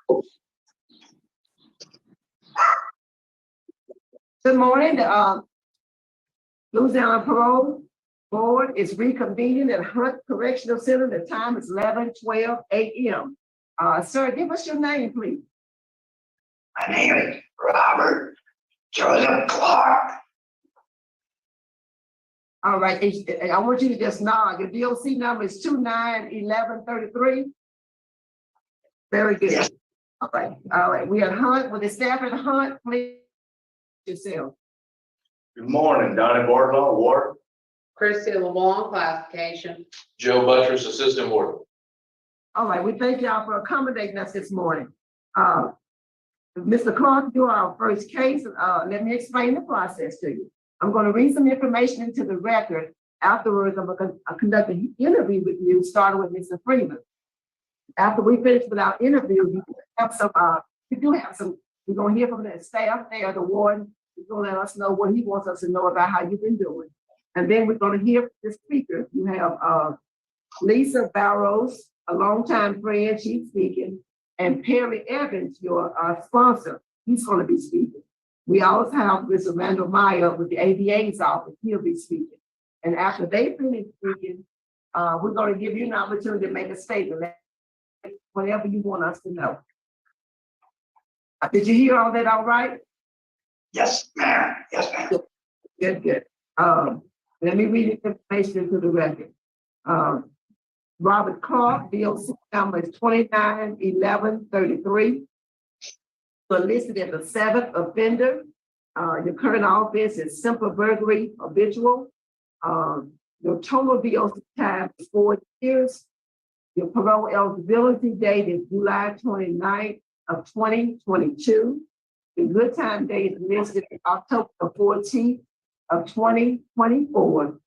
Good morning. The Louisiana Parole Board is reconvening at Hunt Correctional Center. The time is 11:12 a.m. Sir, give us your name, please. My name is Robert Joseph Clark. All right, I want you to just nod. Your DOC number is 291133. Very good. Yes. All right. We are Hunt. With the staff at Hunt, please yourself. Good morning, Donnie Bardlaw, Ward. Christy LeBlanc, classification. Joe Buttress, Assistant Warden. All right, we thank y'all for accommodating us this morning. Mr. Clark, you are our first case. Let me explain the process to you. I'm going to read some information into the record. Afterwards, I'm going to conduct an interview with you, starting with Mr. Freeman. After we finish with our interview, we have some, we're going to hear from the staff there, the warden. He's going to let us know what he wants us to know about how you've been doing. And then we're going to hear from the speaker. You have Lisa Barrows, a longtime friend, she's speaking, and Perry Evans, your sponsor, he's going to be speaking. We also have Mr. Randall Meyer with the ADA's office, he'll be speaking. And after they finish speaking, we're going to give you an opportunity to make a statement, whatever you want us to know. Did you hear all that all right? Yes, ma'am. Yes, ma'am. Good. Let me read the information to the record. Robert Clark, DOC number is 291133. So listed as a seventh offender. Your current offense is simple burglary habitual. Your total DOC time is 4 years. Your parole eligibility date is July 29th of 2022. The good time date is listed as October 14th of 2024.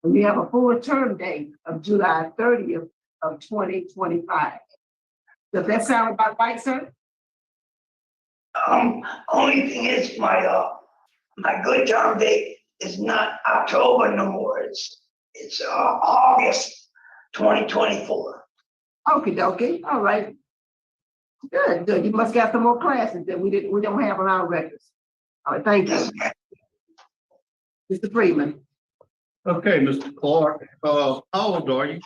And we have a full term date of July 30th of 2025. Does that sound about right, sir? Only thing is my good term date is not October no more. It's August 2024. Okay. All right. Good. You must got some more classes that we don't have on our records. All right, thank you. Yes, ma'am. Mr. Freeman. Okay, Mr. Clark, how old are you?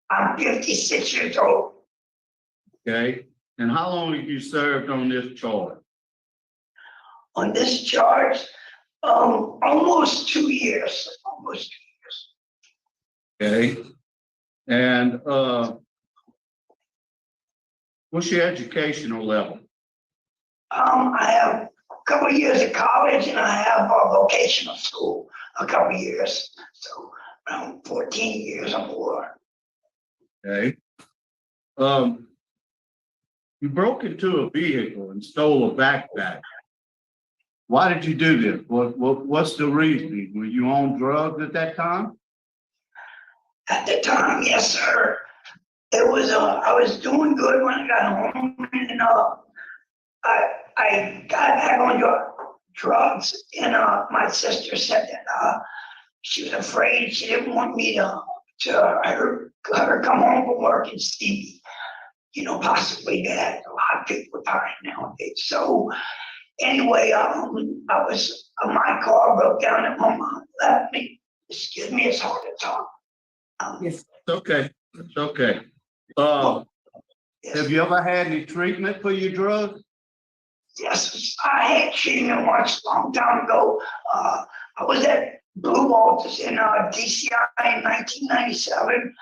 I'm 56 years old. Okay, and how long have you served on this charge? On this charge, almost 2 years. Okay, and what's your educational level? I have a couple of years of college and I have a vocational school, a couple of years. So around 14 years or more. Okay, you broke into a vehicle and stole a backpack. Why did you do this? What's the reason? Were you on drugs at that time? At the time, yes, sir. It was I was doing good when I got home, and I got back on drugs, and my sister said that she was afraid. She didn't want me to her come home from work and see me, possibly that. A lot of people are dying nowadays. So anyway, my car broke down and my mom left me. Excuse me, it's hard to talk. Yes. It's okay. Yes. Have you ever had any treatment for your drugs? Yes, I had treatment once a long time ago. I was at Blue Walters in DCI in 1997,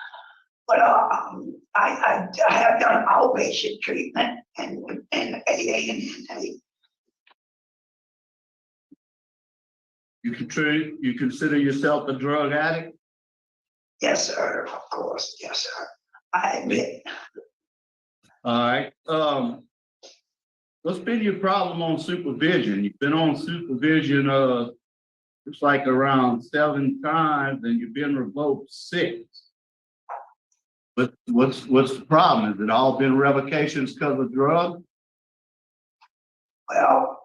but I have done outpatient treatment and AA and NA. You consider yourself a drug addict? Yes, sir, of course. Yes, sir. I admit. All right. What's been your problem on supervision? You've been on supervision, it's like around 7 times, and you've been revoked 6. But what's the problem? Has it all been revocations because of drugs? Well,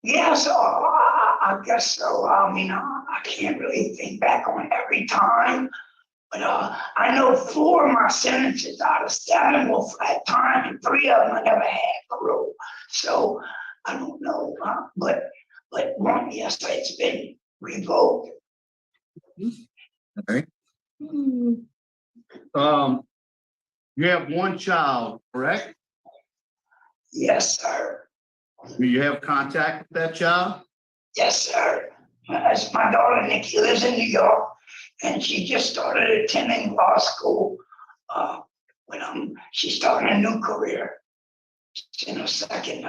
yeah, so I guess so. I mean, I can't really think back on every time, But I know 4 of my sentences out of 7 were flat time, and 3 of them I never had parole. So I don't know, but one, yes, it's been revoked. Okay. You have one child, correct? Yes, sir. Do you have contact with that child? Yes, sir. That's my daughter Nikki lives in New York, and she just started attending law school. When she's starting a new career. She's in her second.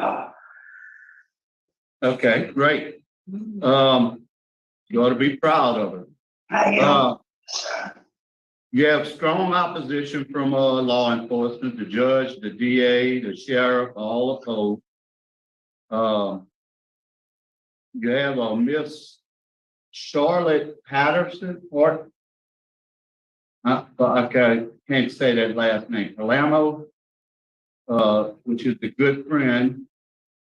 Okay, great. You ought to be proud of her. I am, sir. You have strong opposition from law enforcement, the judge, the DA, the sheriff, all opposed. You have a Miss Charlotte Patterson, or okay, can't say that last name, Palamo, which is the good friend.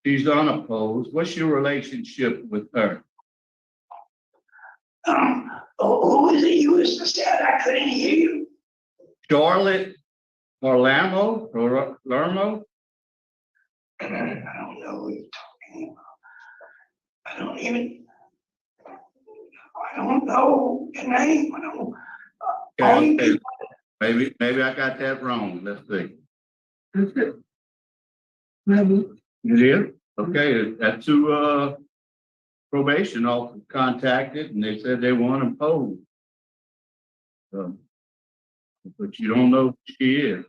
She's unopposed. What's your relationship with her? Who is it you was just said? I couldn't hear you. Charlotte Orlamo, or Lermo? I don't know who you're talking about. I don't know the name. Okay, maybe I got that wrong. Let's see. You did? Okay, that's who probation officer contacted, and they said they want to pose. So, but you don't know who she is.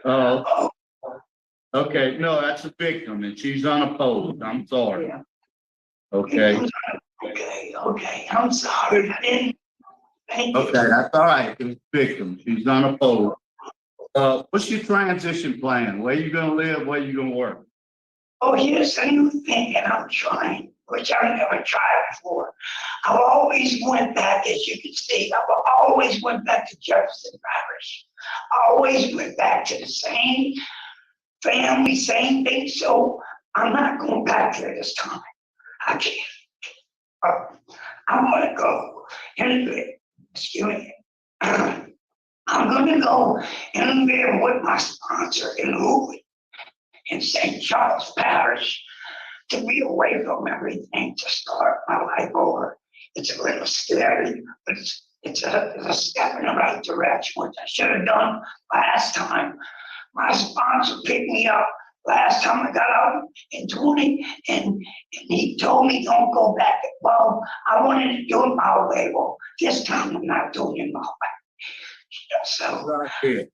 Oh, okay, no, that's a victim, and she's unopposed. I'm sorry. Yeah. Okay, Okay, I'm sorry. I didn't. Thank you. okay, that's all right. It's a victim. She's unopposed. What's your transition plan? Where you gonna live? Where you gonna work? Oh, here's a new thing that I'm trying, which I've never tried before. I've always went back, as you can see, I've always went back to Jefferson Parish. I always went back to the same family, same thing, so I'm not going back there this time. I can't. I'm gonna go and live, excuse me. I'm gonna go and live with my sponsor in Louis, in St. Charles Parish, to be away from everything, to start my life over. It's a little scary, but it's a step in the right direction, which I should have done last time. My sponsor picked me up last time I got out in 20, and he told me don't go back. Well, I wanted to do it my way. Well, this time I'm not doing it my way. So, Right here.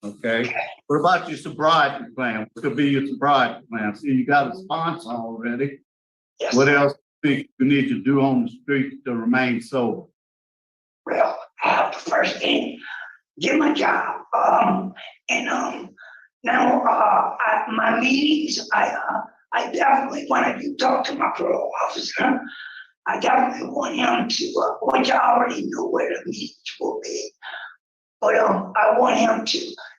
Okay. What about your sobriety plan? What could be your sobriety plan? See, you got a sponsor already. yes, What else do you need to do on the street to remain sober? well, I have the first thing, get my job. Now, my meetings, I definitely, when I do talk to my parole officer, I definitely want him to, which I already know where the meetings will be. But I want him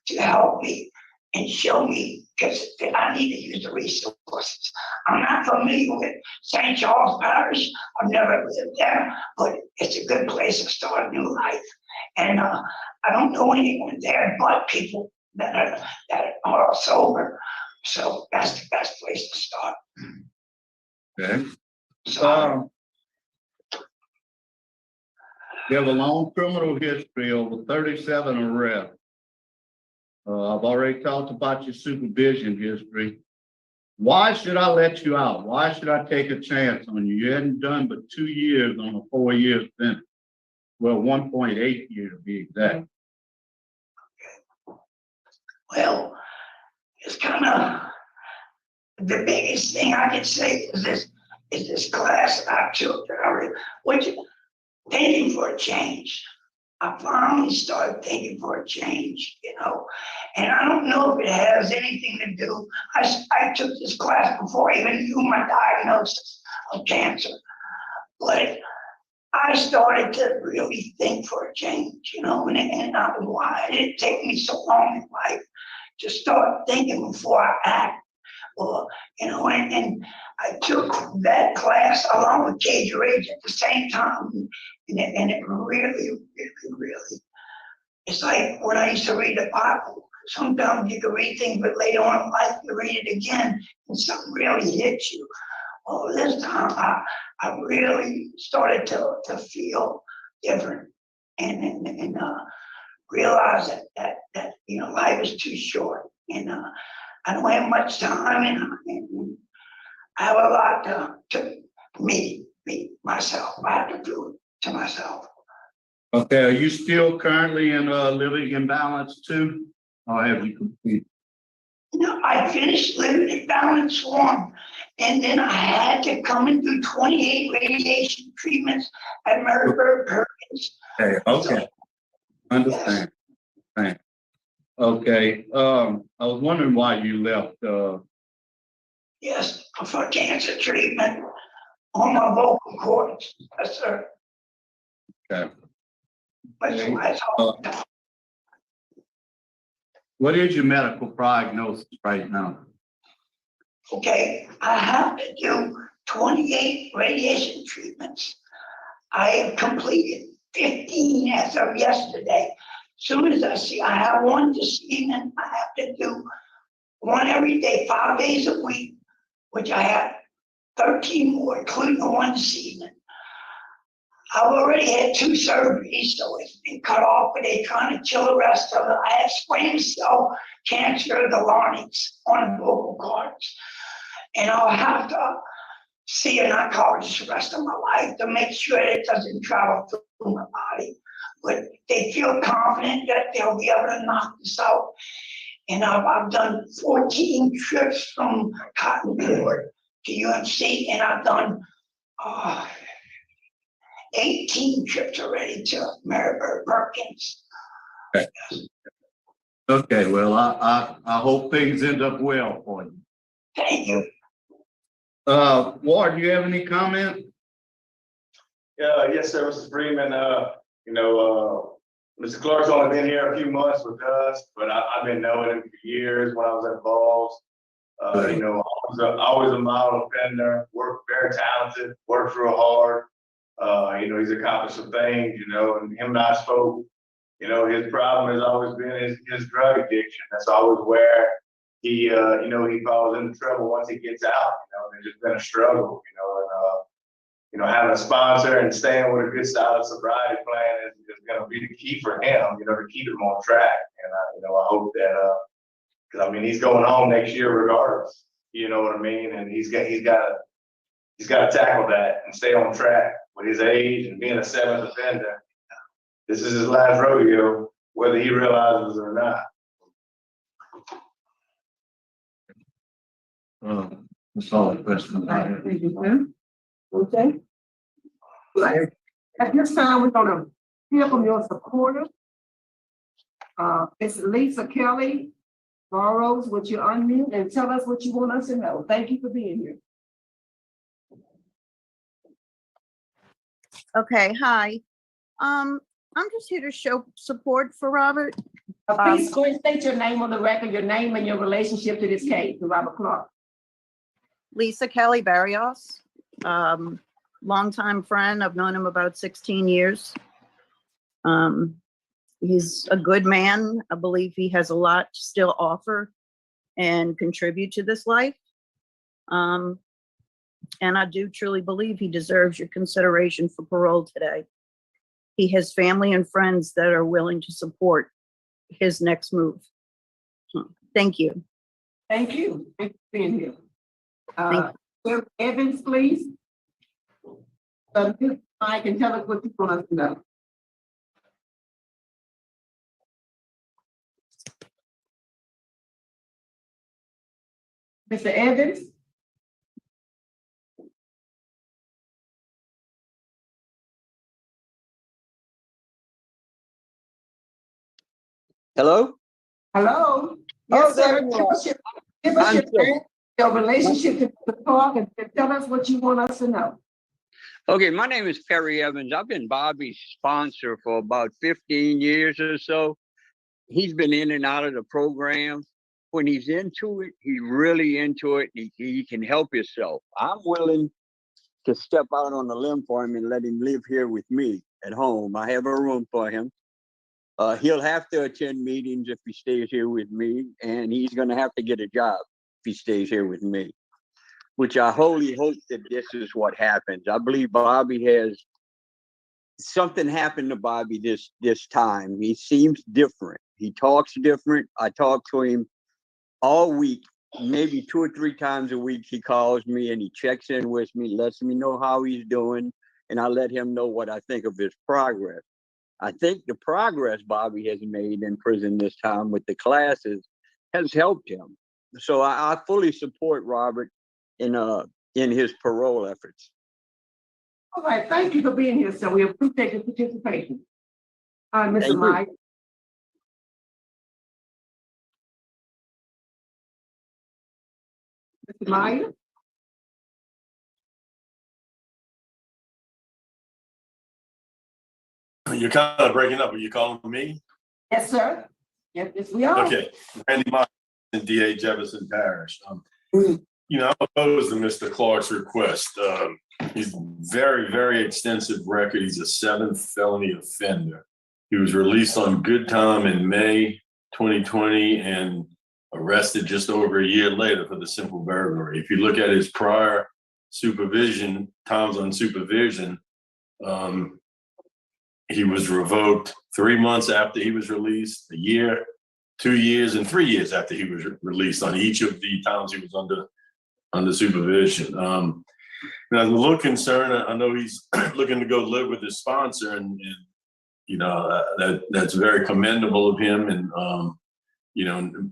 to help me and show me, because I need to use the resources. I'm not familiar with St. Charles Parish. I've never lived there, but it's a good place to start a new life. And I don't know anyone there but people that are sober. So that's the best place to start. Okay. So, You have a long criminal history, over 37 arrests. I've already talked about your supervision history. Why should I let you out? Why should I take a chance on you? You hadn't done but 2 years on a 4-year sentence. Well, 1.8 years to be exact. well, it's kind of, the biggest thing I can say is this class that I took, which thinking for a change. I finally started thinking for a change, and I don't know if it has anything to do. I took this class before I even knew my diagnosis of cancer, but I started to really think for a change, and why did it take me so long in life to start thinking before I act? or, and I took that class along with Cage Rage at the same time. And it really, it's like when I used to read the Bible. Sometimes you can read things, but later on in life you read it again and something really hits you. Well, this time I really started to feel different and realize that life is too short and I don't have much time and I have a lot to me myself. I have to do it to myself. Okay, are you still currently in living in balance too? Or have you completed? I finished living in balance 1, and then I had to come and do 28 radiation treatments at Marybird Perkins. Okay, understand. Thanks. Okay, I was wondering why you left, Yes, for cancer treatment on my vocal cords. Yes, sir. Okay. That's all. What is your medical prognosis right now? Okay, I have to do 28 radiation treatments. I have completed 15 as of yesterday. Soon as I have one this evening, I have to do one every day, 5 days a week, which I have 13 more, including the one this evening. I've already had 2 surgeries, so it's been cut off, but they're trying to kill the rest of it. I have squamous cell cancer of the larynx on the vocal cords. And I'll have to see an oncologist the rest of my life to make sure it doesn't travel through my body. But they feel confident that they'll be able to knock this out. And I've done 14 trips from Cottonwood to UMC, and I've done 18 trips already to Marybird Perkins. Okay, well, I hope things end up well for you. Thank you. Ward, do you have any comment? Yes, sir, Mr. Freeman. Mr. Clark's only been here a few months with us, but I've been knowing him for years when I was at Balls. Always a model offender, worked very talented, works real hard. He's accomplished some things, and him and I spoke. His problem has always been his drug addiction. That's always where he falls into trouble once he gets out. It's just been a struggle, and having a sponsor and staying with a good solid sobriety plan is going to be the key for him, to keep him on track. And I hope that, because he's going home next year regardless. You know what I mean? And he's got to tackle that and stay on track with his age and being a 7th offender. This is his last rodeo, whether he realizes it or not. That's all the questions I have. Thank you, sir. Okay. At this time, we're gonna hear from your supporter. It's Lisa Kelly Burrows. Would you unmute and tell us what you want us to know? Thank you for being here. Okay, hi. I'm just here to show support for Robert. Please go and state your name on the record, your name and your relationship to this case, to Robert Clark. Lisa Kelly Barrios, longtime friend. I've known him about 16 years. He's a good man. I believe he has a lot to still offer and contribute to this life. And I do truly believe he deserves your consideration for parole today. He has family and friends that are willing to support his next move. Thank you. Thank you. Thank you for being here. Thank Sheriff Evans, please. Mike, and tell us what you want us to know. Mr. Evans? Hello? Hello? Yes, there sir. you Give are. us your I'm name, your relationship to the talk, and tell us what you want us to know. Okay, my name is Perry Evans. I've been Bobby's sponsor for about 15 years or so. He's been in and out of the program. when he's into it, he's really into it. He can help himself. I'm willing to step out on a limb for him and let him live here with me at home. I have a room for him. He'll have to attend meetings if he stays here with me, and he's going to have to get a job if he stays here with me, which I wholly hope that this is what happens. I believe Bobby has something happened to Bobby this time. He seems different. He talks different. I talk to him all week, maybe 2 or 3 times a week. He calls me and he checks in with me, lets me know how he's doing, and I let him know what I think of his progress. I think the progress Bobby has made in prison this time with the classes has helped him. So I fully support Robert in his parole efforts. All right, thank you for being here, sir. We appreciate your participation. Thank Mr. you. Meyer. Mr. Meyer? You're kind of breaking up. Are you calling me? Yes, sir. Yes, we are. Okay. Randy Myers in DA Jefferson Parish. I'm opposed to Mr. Clark's request. He's very, very extensive record. He's a 7th felony offender. He was released on good time in May 2020 and arrested just over a year later for the simple burglary. If you look at his prior supervision, times on supervision, he was revoked 3 months after he was released, a year, 2 years, and 3 years after he was released on each of the times he was under supervision. And I'm a little concerned. I know he's looking to go live with his sponsor, and that's very commendable of him. And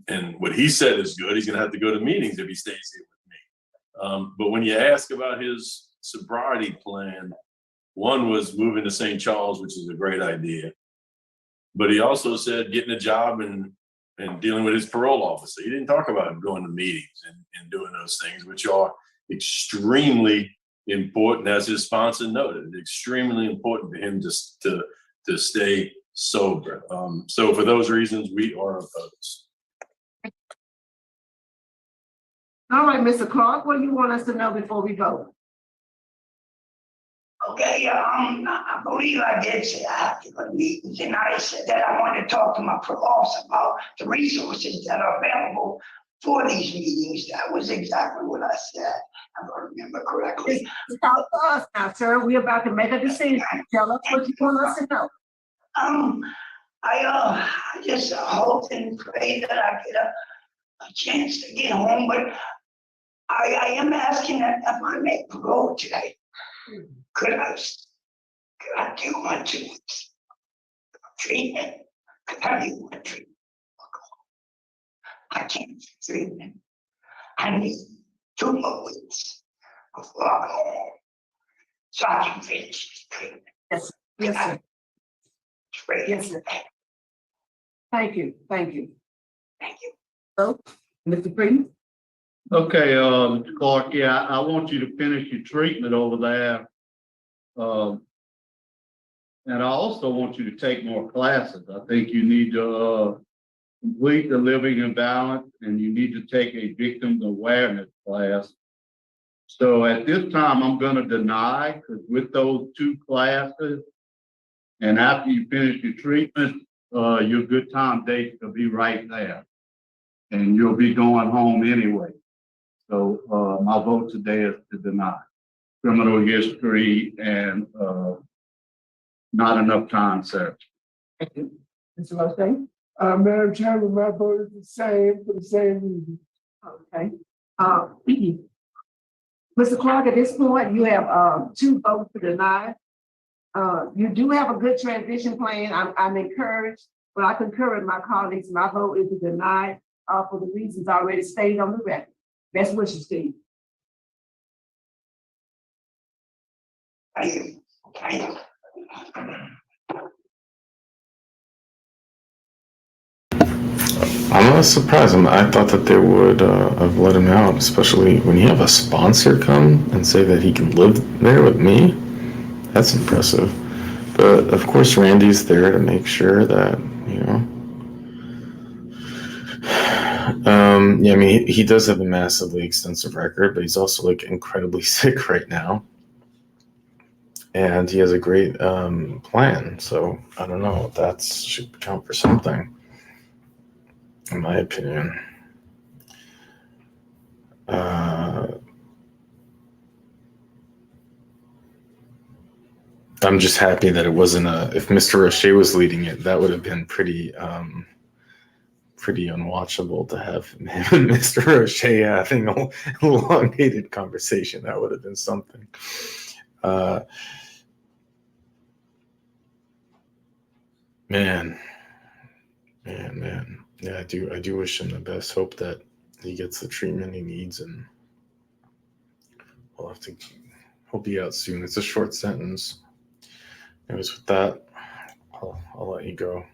and what he said is good. He's going to have to go to meetings if he stays here with me. But when you ask about his sobriety plan, one was moving to St. Charles, which is a great idea. But he also said getting a job and dealing with his parole officer. He didn't talk about going to meetings and doing those things, which are extremely important, as his sponsor noted, extremely important to him just to stay sober. So for those reasons, we are opposed. All right, Mr. Clark, what do you want us to know before we vote? Okay, I believe I did say I have to go to meetings, and I said that I wanted to talk to my parole about the resources that are available for these meetings. That was exactly what I said, if I remember correctly. It's out for us now, sir. We're about to make a decision. Tell us what you want us to know. I just hope and pray that I get a chance to get home, but I am asking that if I make parole today, could I do 1 2 weeks treatment? Could I do 1 treatment? I can't do treatment. I need 2 more weeks before I go home, so I can finish this treatment. Yes, sir. Yes, sir. Thank you. Thank you. So, Mr. Freeman? Okay, Mr. Clark, yeah, I want you to finish your treatment over there. And I also want you to take more classes. I think you need to complete the living in balance, and you need to take a victim awareness class. So at this time, I'm going to deny, because with those 2 classes, and after you finish your treatment, your good time date will be right there. And you'll be going home anyway. So my vote today is to deny. Criminal history and not enough time served. Thank you. Mr. Roche? Madam Chairman, my vote is the same for the same reason. Okay. Mr. Clark, at this point, you have 2 votes to deny. You do have a good transition plan. I'm encouraged, but I concur with my colleagues. My vote is to deny for the reasons already stated on the record. Best wishes, Steve. Thank you. I'm not surprised. I thought that they would have let him out, especially when you have a sponsor come and say that he can live there with me. That's impressive. But of course, Randy's there to make sure that, Yeah, I mean, he does have a massively extensive record, but he's also like incredibly sick right now. And he has a great plan. So I don't know. That should count for something, in my opinion. I'm just happy that it wasn't if Mr. O'Shea was leading it, that would have been pretty unwatchable to have him and Mr. O'Shea having a elongated conversation. That would have been something. Man. Yeah, I do wish him the best. Hope that he gets the treatment he needs, and he'll be out soon. It's a short sentence. Anyways, with that, I'll let you go.